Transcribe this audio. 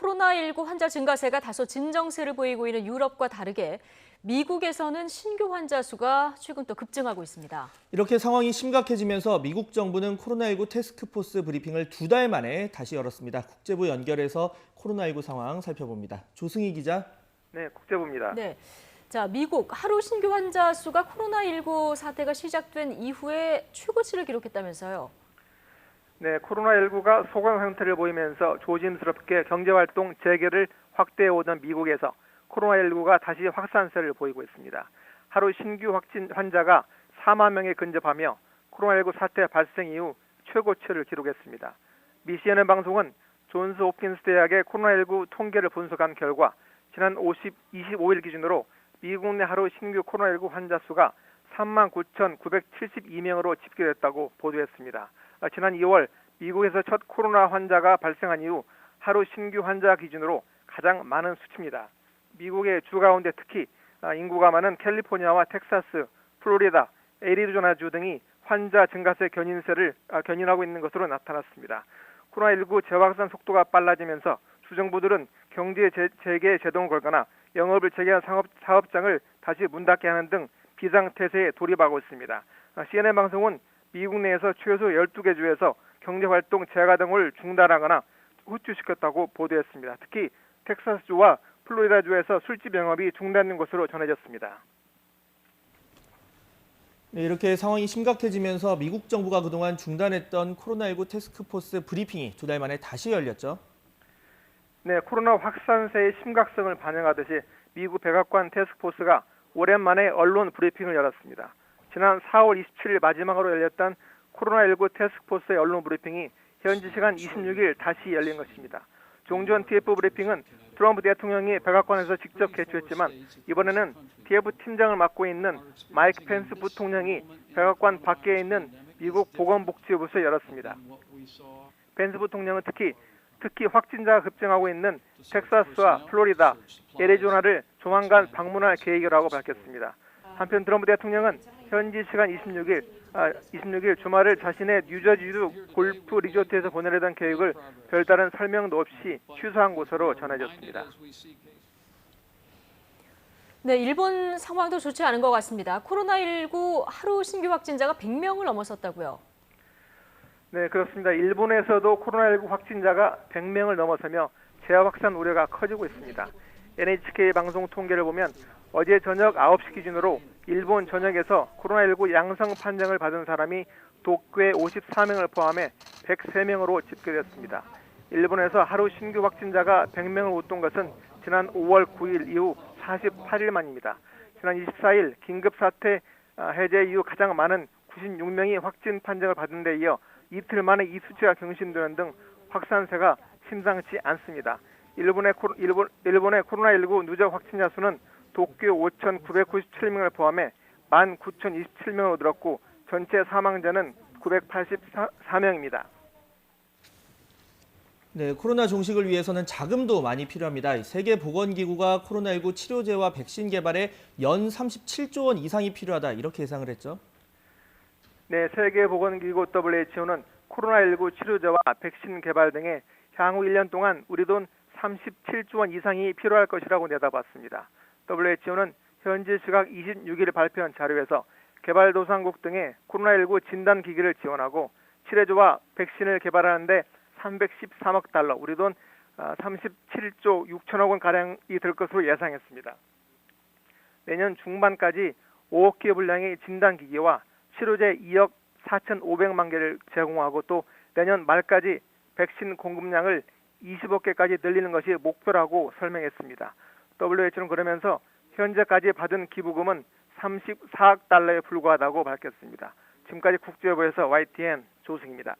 코로나19 환자 증가세가 다소 진정세를 보이고 있는 유럽과 다르게 미국에서는 신규 환자 수가 최근 또 급증하고 있습니다. 이렇게 상황이 심각해지면서 미국 정부는 코로나19 태스크포스 브리핑을 2달 만에 다시 열었습니다. 국제부 연결해서 코로나19 상황 살펴봅니다. 조승희 기자. 네, 국제부입니다. 네. 자, 미국 하루 신규 환자 수가 코로나19 사태가 시작된 이후에 최고치를 기록했다면서요. 네, 코로나19가 소강 상태를 보이면서 조심스럽게 경제활동 재개를 확대해 오던 미국에서 코로나19가 다시 확산세를 보이고 있습니다. 하루 신규 확진 환자가 4만 명에 근접하며 코로나19 사태 발생 이후 최고치를 기록했습니다. 미 CNN 방송은 존스 홉킨스 대학의 코로나19 통계를 분석한 결과 지난 25일 기준으로 미국 내 하루 신규 코로나19 환자 수가 39,972명으로 집계됐다고 보도했습니다. 지난 2월 미국에서 첫 코로나 환자가 발생한 이후 하루 신규 환자 기준으로 가장 많은 수치입니다. 미국의 주 가운데 특히 인구가 많은 캘리포니아와 텍사스, 플로리다, 애리조나주 등이 환자 증가세 견인하고 있는 것으로 나타났습니다. 코로나19 재확산 속도가 빨라지면서 주정부들은 경제 재개 제동을 걸거나 영업을 재개한 사업장을 다시 문 닫게 하는 등 비상태세에 돌입하고 있습니다. CNN 방송은 미국 내에서 최소 12개 주에서 경제활동 재가동을 중단하거나 후추시켰다고 보도했습니다. 특히 텍사스주와 플로리다주에서 술집 영업이 중단된 것으로 전해졌습니다. 네, 이렇게 상황이 심각해지면서 미국 정부가 그동안 중단했던 코로나19 태스크포스 브리핑이 2달 만에 다시 열렸죠. 네, 코로나 확산세의 심각성을 반영하듯이 미국 백악관 태스크포스가 오랜만에 언론 브리핑을 열었습니다. 지난 4월 27일 마지막으로 열렸던 코로나19 태스크포스의 언론 브리핑이 현지 시간 26일 다시 열린 것입니다. 종전 TF 브리핑은 트럼프 대통령이 백악관에서 직접 개최했지만 이번에는 TF 팀장을 맡고 있는 마이크 펜스 부통령이 백악관 밖에 있는 미국 보건복지부에서 열었습니다. 펜스 부통령은 특히 확진자가 급증하고 있는 텍사스와 플로리다, 애리조나를 조만간 방문할 계획이라고 밝혔습니다. 한편 트럼프 대통령은 현지 시간 26일 주말을 자신의 뉴저지주 골프 리조트에서 보내려던 계획을 별다른 설명도 없이 취소한 것으로 전해졌습니다. 네, 일본 상황도 좋지 않은 것 같습니다. 코로나19 하루 신규 확진자가 100명을 넘어섰다고요. 네, 그렇습니다. 일본에서도 코로나19 확진자가 100명을 넘어서며 재확산 우려가 커지고 있습니다. NHK 방송 통계를 보면 어제 저녁 9시 기준으로 일본 전역에서 코로나19 양성 판정을 받은 사람이 도쿄에 54명을 포함해 103명으로 집계됐습니다. 일본에서 하루 신규 확진자가 100명을 웃돈 것은 지난 5월 9일 이후 48일 만입니다. 지난 24일 긴급사태 해제 이후 가장 많은 96명이 확진 판정을 받은 데 이어 이틀 만에 이 수치가 경신되는 등 확산세가 심상치 않습니다. 일본의 코로나19 누적 확진자 수는 도쿄 5,997명을 포함해 19,027명으로 늘었고 전체 사망자는 984명입니다. 네, 코로나 종식을 위해서는 자금도 많이 필요합니다. 세계보건기구가 코로나19 치료제와 백신 개발에 연 37조 원 이상이 필요하다 이렇게 예상을 했죠. 네, 세계보건기구 WHO는 코로나19 치료제와 백신 개발 등에 향후 1년 동안 우리 돈 37조 원 이상이 필요할 것이라고 내다봤습니다. WHO는 현지 시각 26일 발표한 자료에서 개발도상국 등의 코로나19 진단기기를 지원하고 치료제와 백신을 개발하는 데 313억 달러, 우리 돈 37조 6천억 원가량이 들 것으로 예상했습니다. 내년 중반까지 5억 개 분량의 진단기기와 치료제 2억 4,500만 개를 제공하고 또 내년 말까지 백신 공급량을 20억 개까지 늘리는 것이 목표라고 설명했습니다. WHO는 그러면서 현재까지 받은 기부금은 34억 달러에 불과하다고 밝혔습니다. 지금까지 국제부에서 YTN 조승입니다.